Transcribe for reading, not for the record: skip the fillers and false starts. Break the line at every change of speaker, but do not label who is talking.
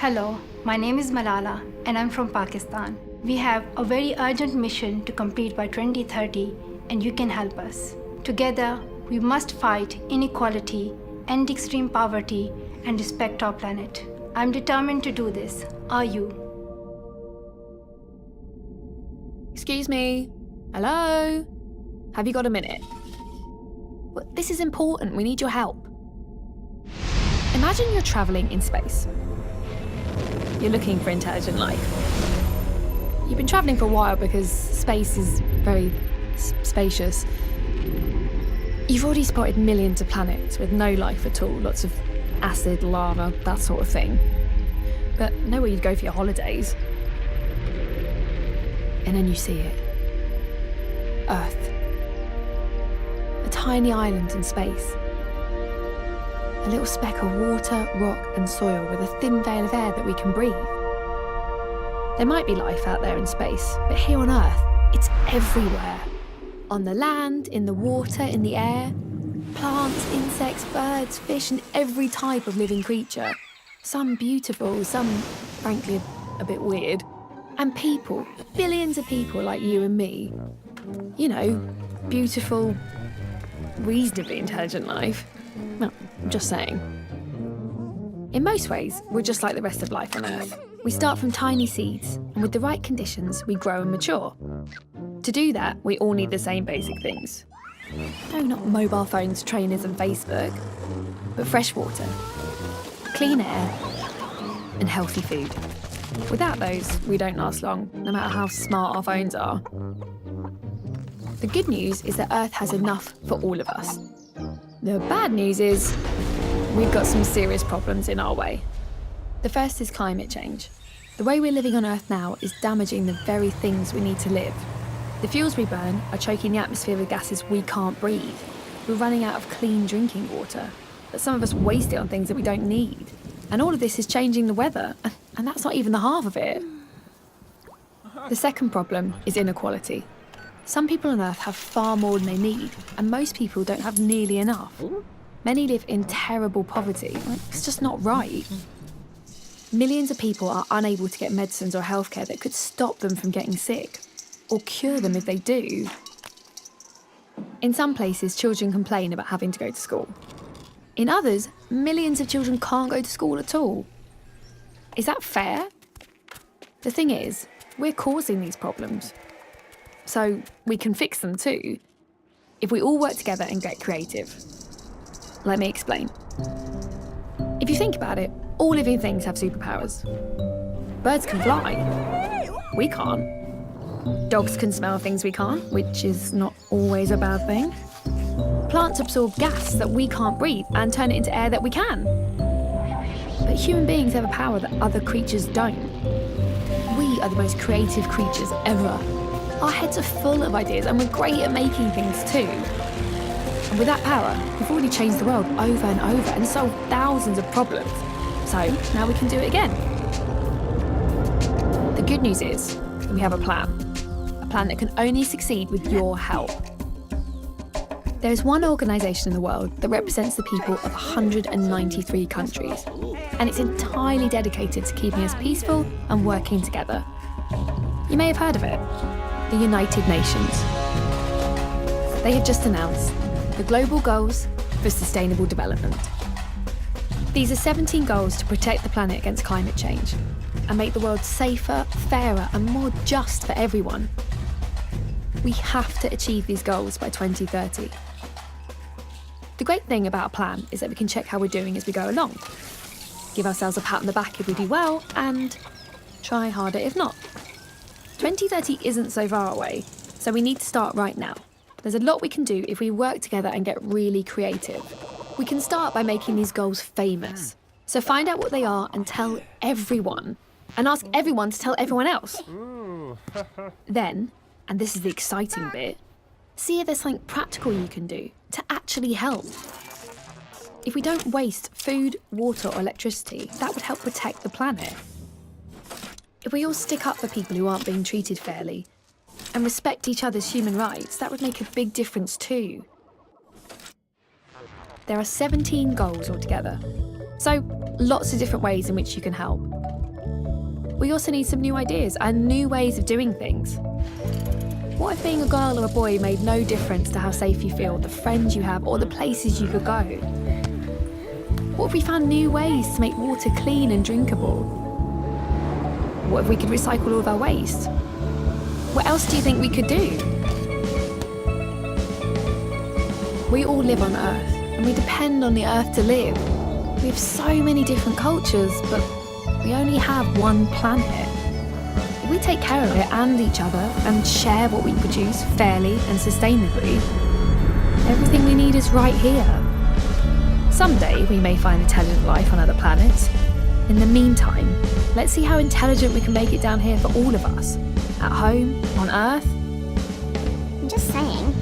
Hello, my name is Malala and I'm from Pakistan. We have a very urgent mission to complete by 2030 and you can help us. Together, we must fight inequality, end extreme poverty and respect our planet. I'm determined to do this. Are you?
Excuse me. Hello? Have you got a minute? Well, this is important. We need your help. Imagine you're traveling in space. You're looking for intelligent life. You've been traveling for a while because space is very spacious. You've already spotted millions of planets with no life at all, lots of acid, lava, that sort of thing. But nowhere you'd go for your holidays. And then you see it. Earth. A tiny island in space. A little speck of water, rock and soil with a thin veil of air that we can breathe. There might be life out there in space, but here on Earth, it's everywhere. On the land, in the water, in the air. Plants, insects, birds, fish and every type of living creature. Some beautiful, some, frankly, a bit weird. And people, billions of people like you and me. You know, beautiful, reasonably intelligent life. Well, I'm just saying. In most ways, we're just like the rest of life on Earth. We start from tiny seeds, and with the right conditions, we grow and mature. To do that, we all need the same basic things. No, not mobile phones, trainers and Facebook, but fresh water, clean air, and healthy food. Without those, we don't last long, no matter how smart our phones are. The good news is that Earth has enough for all of us. The bad news is we've got some serious problems in our way. The first is climate change. The way we're living on Earth now is damaging the very things we need to live. The fuels we burn are choking the atmosphere with gases we can't breathe. We're running out of clean drinking water, but some of us waste it on things that we don't need. And all of this is changing the weather, and that's not even the half of it. The second problem is inequality. Some people on Earth have far more than they need, and most people don't have nearly enough. Many live in terrible poverty. It's just not right. Millions of people are unable to get medicines or healthcare that could stop them from getting sick, or cure them if they do. In some places, children complain about having to go to school. In others, millions of children can't go to school at all. Is that fair? The thing is, we're causing these problems. So we can fix them too, if we all work together and get creative. Let me explain. If you think about it, all living things have superpowers. Birds can fly. We can't. Dogs can smell things we can't, which is not always a bad thing. Plants absorb gas that we can't breathe and turn it into air that we can. But human beings have a power that other creatures don't. We are the most creative creatures ever. Our heads are full of ideas and we're great at making things too. And with that power, we've already changed the world over and over and solved thousands of problems. So now we can do it again. The good news is we have a plan that can only succeed with your help. There is one organisation in the world that represents the people of 193 countries, and it's entirely dedicated to keeping us peaceful and working together. You may have heard of it, the United Nations. They have just announced the Global Goals for Sustainable Development. These are 17 goals to protect the planet against climate change and make the world safer, fairer and more just for everyone. We have to achieve these goals by 2030. The great thing about a plan is that we can check how we're doing as we go along, give ourselves a pat on the back if we do well, and try harder if not. 2030 isn't so far away, so we need to start right now. There's a lot we can do if we work together and get really creative. We can start by making these goals famous. So find out what they are and tell everyone, and ask everyone to tell everyone else. Then, and this is the exciting bit, see if there's something practical you can do to actually help. If we don't waste food, water or electricity, that would help protect the planet. If we all stick up for people who aren't being treated fairly and respect each other's human rights, that would make a big difference too. There are 17 goals altogether, so lots of different ways in which you can help. we also need some new ideas and new ways of doing things. What if being a girl or a boy made no difference to how safe you feel, the friends you have, or the places you could go? What if we found new ways to make water clean and drinkable? What if we could recycle all of our waste? What else do you think we could do? We all live on Earth, and we depend on the Earth to live. We have so many different cultures, but we only have one planet. If we take care of it and each other and share what we produce fairly and sustainably, everything we need is right here. Someday we may find intelligent life on other planets. In the meantime, let's see how intelligent we can make it down here for all of us. At home, on Earth.
I'm just saying.